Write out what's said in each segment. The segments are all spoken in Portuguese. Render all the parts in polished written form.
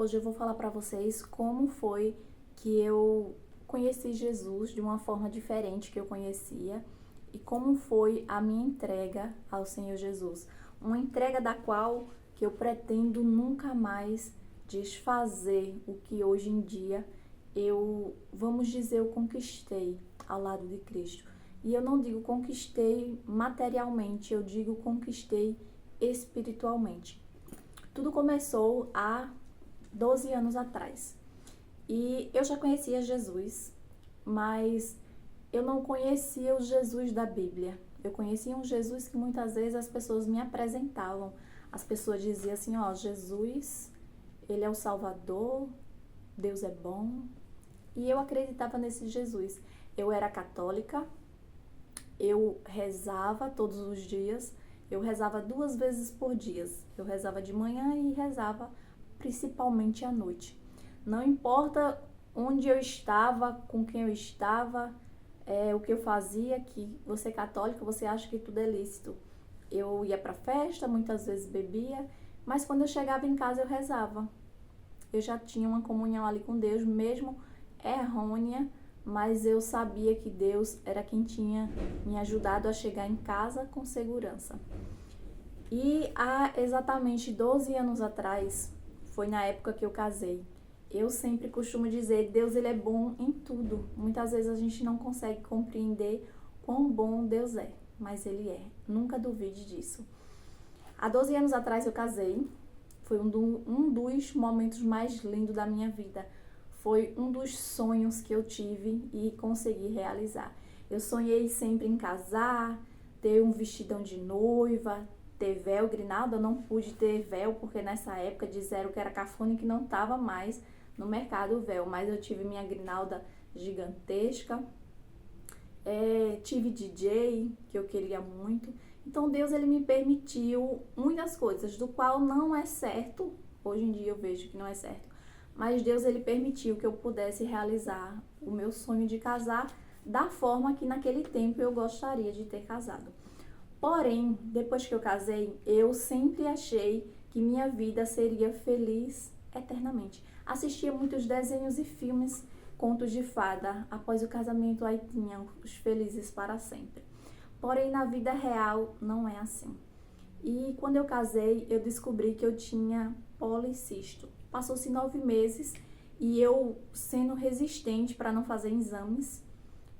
Hoje eu vou falar para vocês como foi que eu conheci Jesus de uma forma diferente que eu conhecia e como foi a minha entrega ao Senhor Jesus. Uma entrega da qual que eu pretendo nunca mais desfazer o que hoje em dia vamos dizer, eu conquistei ao lado de Cristo. E eu não digo conquistei materialmente, eu digo conquistei espiritualmente. Tudo começou há 12 anos atrás. E eu já conhecia Jesus, mas eu não conhecia o Jesus da Bíblia. Eu conhecia um Jesus que muitas vezes as pessoas me apresentavam. As pessoas diziam assim, ó, Jesus, ele é o Salvador, Deus é bom. E eu acreditava nesse Jesus. Eu era católica, eu rezava todos os dias, eu rezava 2 vezes por dia. Eu rezava de manhã e rezava principalmente à noite. Não importa onde eu estava, com quem eu estava, o que eu fazia, que você é católica, você acha que tudo é lícito. Eu ia para festa, muitas vezes bebia, mas quando eu chegava em casa eu rezava. Eu já tinha uma comunhão ali com Deus, mesmo errônea, mas eu sabia que Deus era quem tinha me ajudado a chegar em casa com segurança. E há exatamente 12 anos atrás, foi na época que eu casei. Eu sempre costumo dizer, Deus ele é bom em tudo. Muitas vezes a gente não consegue compreender quão bom Deus é, mas ele é. Nunca duvide disso. Há 12 anos atrás eu casei. Foi um dos momentos mais lindos da minha vida. Foi um dos sonhos que eu tive e consegui realizar. Eu sonhei sempre em casar, ter um vestidão de noiva, ter véu, grinalda. Eu não pude ter véu porque nessa época disseram que era cafona e que não estava mais no mercado o véu. Mas eu tive minha grinalda gigantesca. Tive DJ, que eu queria muito. Então Deus ele me permitiu muitas coisas, do qual não é certo. Hoje em dia eu vejo que não é certo. Mas Deus ele permitiu que eu pudesse realizar o meu sonho de casar da forma que naquele tempo eu gostaria de ter casado. Porém, depois que eu casei, eu sempre achei que minha vida seria feliz eternamente. Assistia muitos desenhos e filmes, contos de fada. Após o casamento, aí tinham os felizes para sempre. Porém, na vida real, não é assim. E quando eu casei, eu descobri que eu tinha policisto. Passou-se 9 meses e eu sendo resistente para não fazer exames,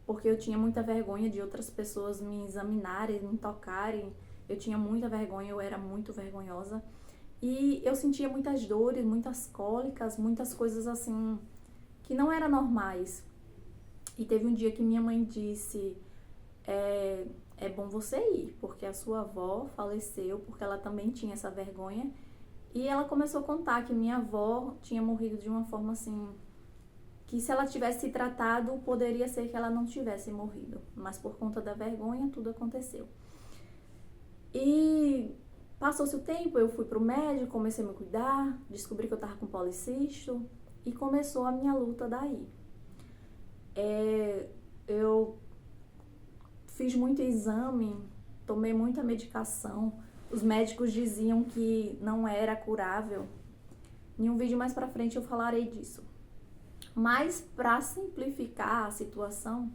porque eu tinha muita vergonha de outras pessoas me examinarem, me tocarem. Eu tinha muita vergonha, eu era muito vergonhosa. E eu sentia muitas dores, muitas cólicas, muitas coisas assim que não eram normais. E teve um dia que minha mãe disse, é bom você ir, porque a sua avó faleceu, porque ela também tinha essa vergonha. E ela começou a contar que minha avó tinha morrido de uma forma assim, que se ela tivesse se tratado, poderia ser que ela não tivesse morrido. Mas por conta da vergonha, tudo aconteceu. E passou-se o tempo, eu fui pro médico, comecei a me cuidar, descobri que eu tava com policisto e começou a minha luta daí. Eu fiz muito exame, tomei muita medicação. Os médicos diziam que não era curável. Em um vídeo mais pra frente eu falarei disso. Mas para simplificar a situação,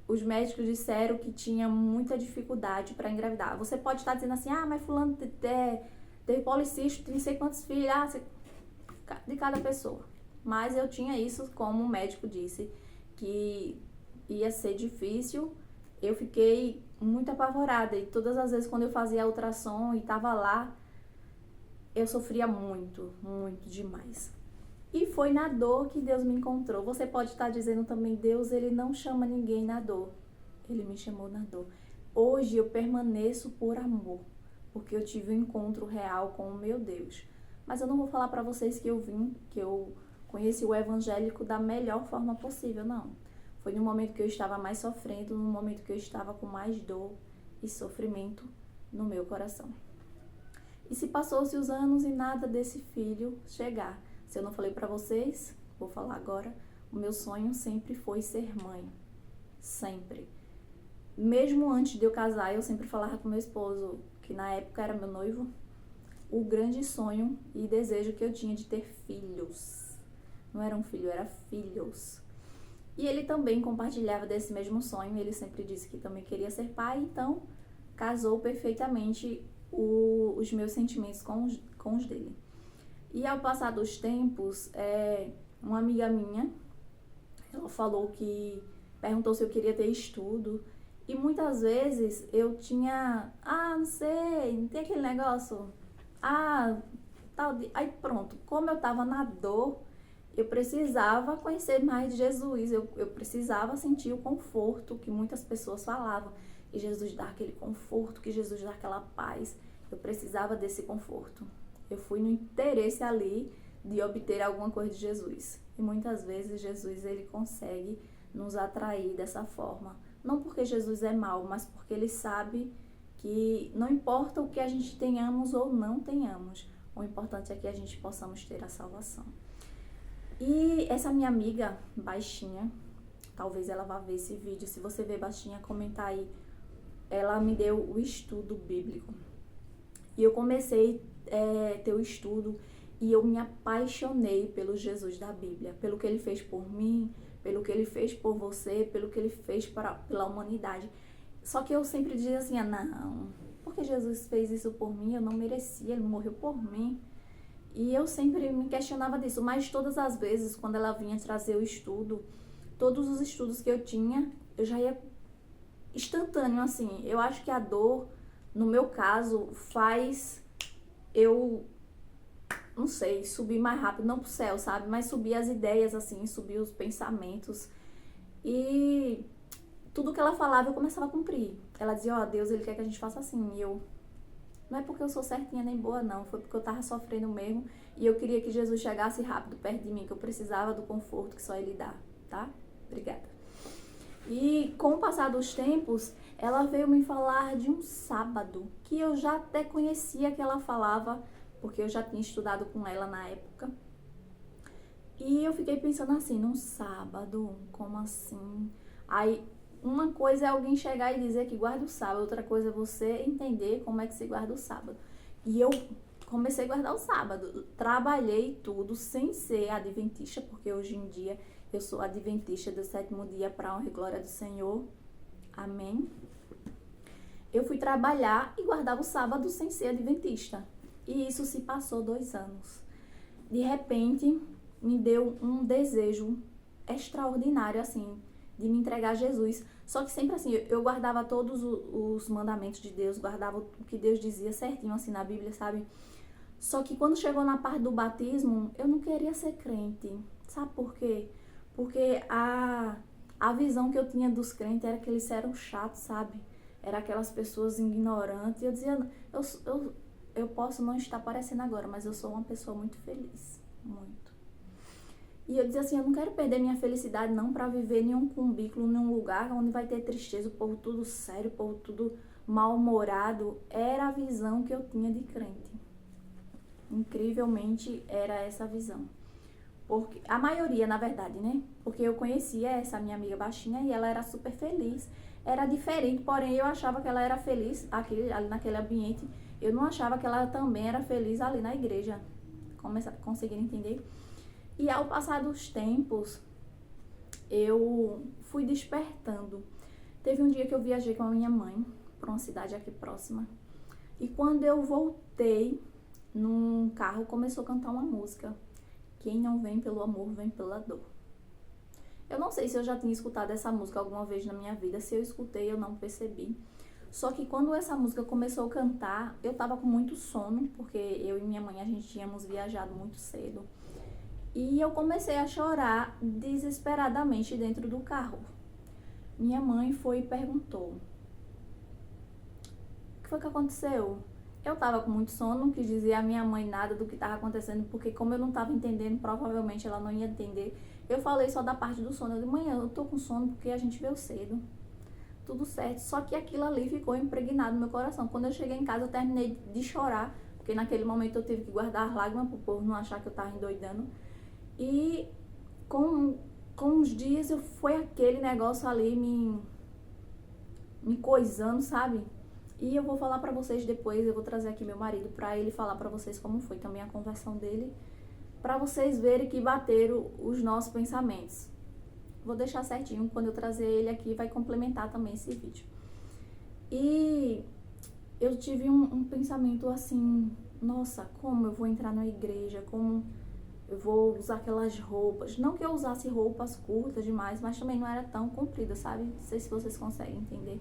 os médicos disseram que tinha muita dificuldade para engravidar. Você pode estar dizendo assim, mas fulano teve policisto, tem não sei quantos filhos, de cada pessoa. Mas eu tinha isso, como o médico disse, que ia ser difícil. Eu fiquei muito apavorada e todas as vezes quando eu fazia ultrassom e estava lá, eu sofria muito, muito demais. E foi na dor que Deus me encontrou. Você pode estar dizendo também, Deus, ele não chama ninguém na dor. Ele me chamou na dor. Hoje eu permaneço por amor, porque eu tive um encontro real com o meu Deus. Mas eu não vou falar para vocês que eu conheci o evangélico da melhor forma possível, não. Foi no momento que eu estava mais sofrendo, no momento que eu estava com mais dor e sofrimento no meu coração. E se passou-se os anos e nada desse filho chegar. Se eu não falei pra vocês, vou falar agora, o meu sonho sempre foi ser mãe. Sempre. Mesmo antes de eu casar, eu sempre falava com meu esposo, que na época era meu noivo, o grande sonho e desejo que eu tinha de ter filhos. Não era um filho, era filhos. E ele também compartilhava desse mesmo sonho, ele sempre disse que também queria ser pai, então casou perfeitamente os meus sentimentos com os dele. E ao passar dos tempos, uma amiga minha, ela falou que perguntou se eu queria ter estudo. E muitas vezes eu tinha, não sei, não tem aquele negócio, tal. Aí pronto, como eu tava na dor, eu precisava conhecer mais de Jesus, eu precisava sentir o conforto que muitas pessoas falavam, que Jesus dá aquele conforto, que Jesus dá aquela paz. Eu precisava desse conforto. Eu fui no interesse ali de obter alguma coisa de Jesus. E muitas vezes Jesus, ele consegue nos atrair dessa forma. Não porque Jesus é mau, mas porque ele sabe que não importa o que a gente tenhamos ou não tenhamos, o importante é que a gente possamos ter a salvação. E essa minha amiga, baixinha, talvez ela vá ver esse vídeo, se você ver baixinha, comenta aí, ela me deu o estudo bíblico. E eu comecei a ter o estudo e eu me apaixonei pelo Jesus da Bíblia, pelo que ele fez por mim, pelo que ele fez por você, pelo que ele fez pela humanidade. Só que eu sempre dizia assim, não, porque Jesus fez isso por mim, eu não merecia, ele morreu por mim. E eu sempre me questionava disso, mas todas as vezes, quando ela vinha trazer o estudo, todos os estudos que eu tinha, eu já ia instantâneo, assim. Eu acho que a dor, no meu caso, faz eu, não sei, subir mais rápido, não pro céu, sabe? Mas subir as ideias, assim, subir os pensamentos. E tudo que ela falava, eu começava a cumprir. Ela dizia, Deus, ele quer que a gente faça assim. E eu, não é porque eu sou certinha nem boa, não. Foi porque eu tava sofrendo mesmo. E eu queria que Jesus chegasse rápido perto de mim, que eu precisava do conforto que só ele dá, tá? Obrigada. E com o passar dos tempos, ela veio me falar de um sábado, que eu já até conhecia que ela falava, porque eu já tinha estudado com ela na época. E eu fiquei pensando assim, num sábado, como assim? Aí, uma coisa é alguém chegar e dizer que guarda o sábado, outra coisa é você entender como é que se guarda o sábado. E eu comecei a guardar o sábado, trabalhei tudo sem ser adventista, porque hoje em dia eu sou adventista do 7º dia para a honra e glória do Senhor. Amém? Eu fui trabalhar e guardava o sábado sem ser adventista. E isso se passou 2 anos. De repente, me deu um desejo extraordinário, assim, de me entregar a Jesus. Só que sempre assim, eu guardava todos os mandamentos de Deus, guardava o que Deus dizia certinho, assim, na Bíblia, sabe? Só que quando chegou na parte do batismo, eu não queria ser crente. Sabe por quê? Porque a visão que eu tinha dos crentes era que eles eram chatos, sabe? Era aquelas pessoas ignorantes. E eu dizia, eu posso não estar parecendo agora, mas eu sou uma pessoa muito feliz. Muito. E eu dizia assim, eu não quero perder minha felicidade não para viver em um cubículo, em um lugar onde vai ter tristeza, o povo tudo sério, o povo tudo mal-humorado. Era a visão que eu tinha de crente. Incrivelmente era essa visão. Porque, a maioria, na verdade, né? Porque eu conhecia essa minha amiga baixinha e ela era super feliz. Era diferente, porém eu achava que ela era feliz ali naquele ambiente. Eu não achava que ela também era feliz ali na igreja. Conseguiram entender? E ao passar dos tempos, eu fui despertando. Teve um dia que eu viajei com a minha mãe para uma cidade aqui próxima. E quando eu voltei, num carro começou a cantar uma música. Quem não vem pelo amor, vem pela dor. Eu não sei se eu já tinha escutado essa música alguma vez na minha vida. Se eu escutei, eu não percebi. Só que quando essa música começou a cantar, eu tava com muito sono, porque eu e minha mãe, a gente tínhamos viajado muito cedo. E eu comecei a chorar desesperadamente dentro do carro. Minha mãe foi e perguntou, o que foi que aconteceu? Eu tava com muito sono, não quis dizer a minha mãe nada do que tava acontecendo, porque como eu não tava entendendo, provavelmente ela não ia entender. Eu falei só da parte do sono. Eu disse, mãe, eu tô com sono porque a gente veio cedo. Tudo certo. Só que aquilo ali ficou impregnado no meu coração. Quando eu cheguei em casa, eu terminei de chorar, porque naquele momento eu tive que guardar as lágrimas pro povo não achar que eu tava endoidando. E com uns dias foi aquele negócio ali me coisando, sabe? E eu vou falar pra vocês depois, eu vou trazer aqui meu marido pra ele falar pra vocês como foi também a conversão dele, pra vocês verem que bateram os nossos pensamentos. Vou deixar certinho, quando eu trazer ele aqui vai complementar também esse vídeo. E eu tive um pensamento assim, nossa, como eu vou entrar na igreja, como eu vou usar aquelas roupas. Não que eu usasse roupas curtas demais, mas também não era tão comprida, sabe? Não sei se vocês conseguem entender.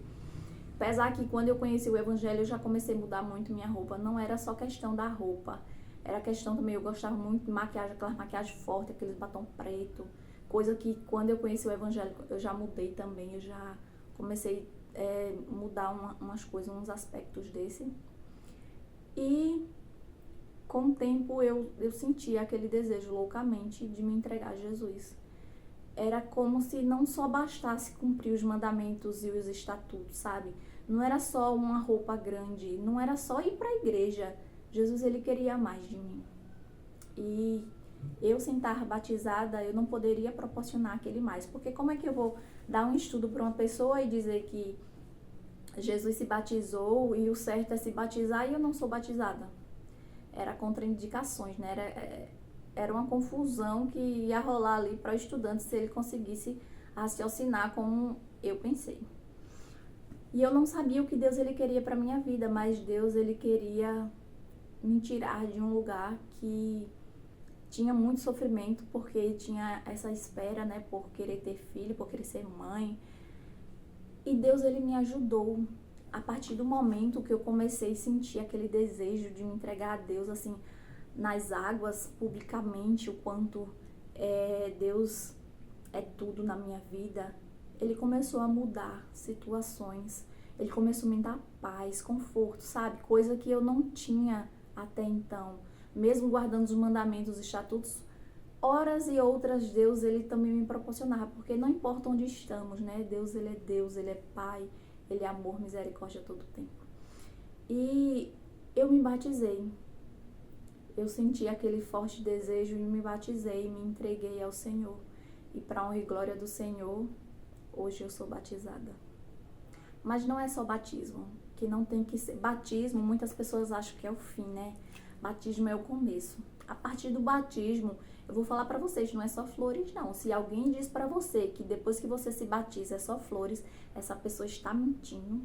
Apesar que quando eu conheci o evangelho, eu já comecei a mudar muito minha roupa. Não era só questão da roupa. Era questão também, eu gostava muito de maquiagem, aquelas maquiagens fortes, aqueles batom preto. Coisa que quando eu conheci o evangelho, eu já mudei também. Eu já comecei a mudar umas coisas, uns aspectos desse. E com o tempo eu senti aquele desejo loucamente de me entregar a Jesus. Era como se não só bastasse cumprir os mandamentos e os estatutos, sabe? Não era só uma roupa grande, não era só ir para a igreja. Jesus, ele queria mais de mim. E eu, sem estar batizada, eu não poderia proporcionar aquele mais. Porque como é que eu vou dar um estudo para uma pessoa e dizer que Jesus se batizou e o certo é se batizar e eu não sou batizada? Era contraindicações, né? Era uma confusão que ia rolar ali para o estudante se ele conseguisse raciocinar como eu pensei. E eu não sabia o que Deus ele queria para minha vida, mas Deus ele queria me tirar de um lugar que tinha muito sofrimento, porque tinha essa espera, né, por querer ter filho, por querer ser mãe. E Deus ele me ajudou. A partir do momento que eu comecei a sentir aquele desejo de me entregar a Deus, assim, nas águas, publicamente, o quanto Deus é tudo na minha vida, ele começou a mudar situações, ele começou a me dar paz, conforto, sabe? Coisa que eu não tinha até então. Mesmo guardando os mandamentos e estatutos, horas e outras Deus, ele também me proporcionava, porque não importa onde estamos, né? Deus, ele é Pai, ele é amor, misericórdia a todo tempo. E eu me batizei. Eu senti aquele forte desejo e me batizei, me entreguei ao Senhor. E para honra e glória do Senhor, hoje eu sou batizada. Mas não é só batismo, que não tem que ser. Batismo, muitas pessoas acham que é o fim, né? Batismo é o começo. A partir do batismo, eu vou falar para vocês, não é só flores não. Se alguém diz para você que depois que você se batiza é só flores, essa pessoa está mentindo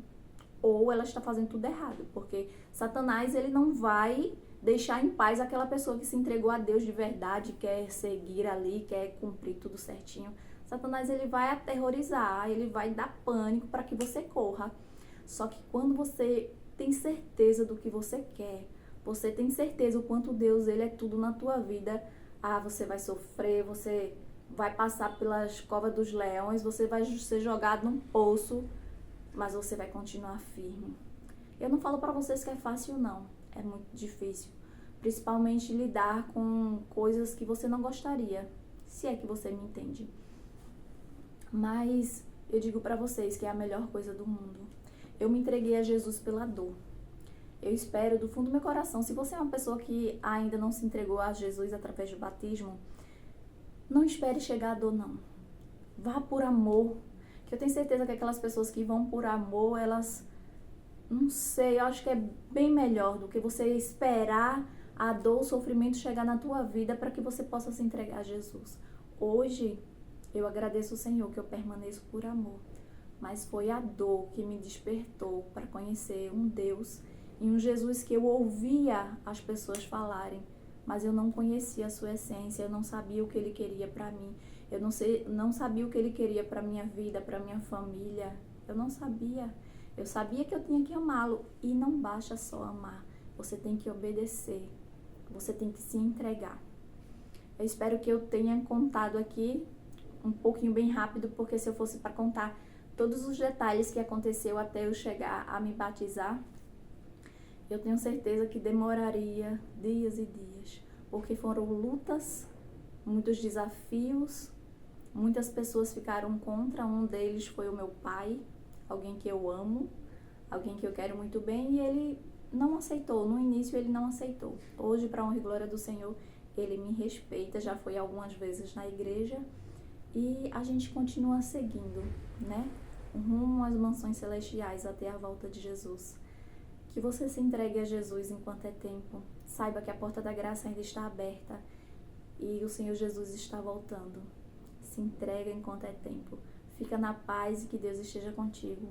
ou ela está fazendo tudo errado, porque Satanás ele não vai deixar em paz aquela pessoa que se entregou a Deus de verdade, quer seguir ali, quer cumprir tudo certinho. Satanás ele vai aterrorizar, ele vai dar pânico para que você corra. Só que quando você tem certeza do que você quer, você tem certeza o quanto Deus ele é tudo na tua vida, você vai sofrer, você vai passar pelas covas dos leões, você vai ser jogado num poço, mas você vai continuar firme. Eu não falo para vocês que é fácil não, é muito difícil. Principalmente lidar com coisas que você não gostaria, se é que você me entende. Mas eu digo para vocês que é a melhor coisa do mundo. Eu me entreguei a Jesus pela dor. Eu espero do fundo do meu coração, se você é uma pessoa que ainda não se entregou a Jesus através do batismo, não espere chegar a dor não. Vá por amor. Que eu tenho certeza que aquelas pessoas que vão por amor, elas, não sei, eu acho que é bem melhor do que você esperar a dor, o sofrimento chegar na tua vida para que você possa se entregar a Jesus. Hoje, eu agradeço o Senhor que eu permaneço por amor, mas foi a dor que me despertou para conhecer um Deus e um Jesus que eu ouvia as pessoas falarem, mas eu não conhecia a sua essência, eu não sabia o que ele queria para mim, eu não sabia o que ele queria para minha vida, para minha família, eu não sabia. Eu sabia que eu tinha que amá-lo e não basta só amar, você tem que obedecer, você tem que se entregar. Eu espero que eu tenha contado aqui um pouquinho bem rápido, porque se eu fosse para contar todos os detalhes que aconteceu até eu chegar a me batizar, eu tenho certeza que demoraria dias e dias, porque foram lutas, muitos desafios, muitas pessoas ficaram contra, um deles foi o meu pai, alguém que eu amo, alguém que eu quero muito bem, e ele não aceitou, no início ele não aceitou. Hoje, para honra e glória do Senhor, ele me respeita, já foi algumas vezes na igreja, e a gente continua seguindo, né? Rumo às mansões celestiais até a volta de Jesus. Que você se entregue a Jesus enquanto é tempo. Saiba que a porta da graça ainda está aberta e o Senhor Jesus está voltando. Se entrega enquanto é tempo. Fica na paz e que Deus esteja contigo.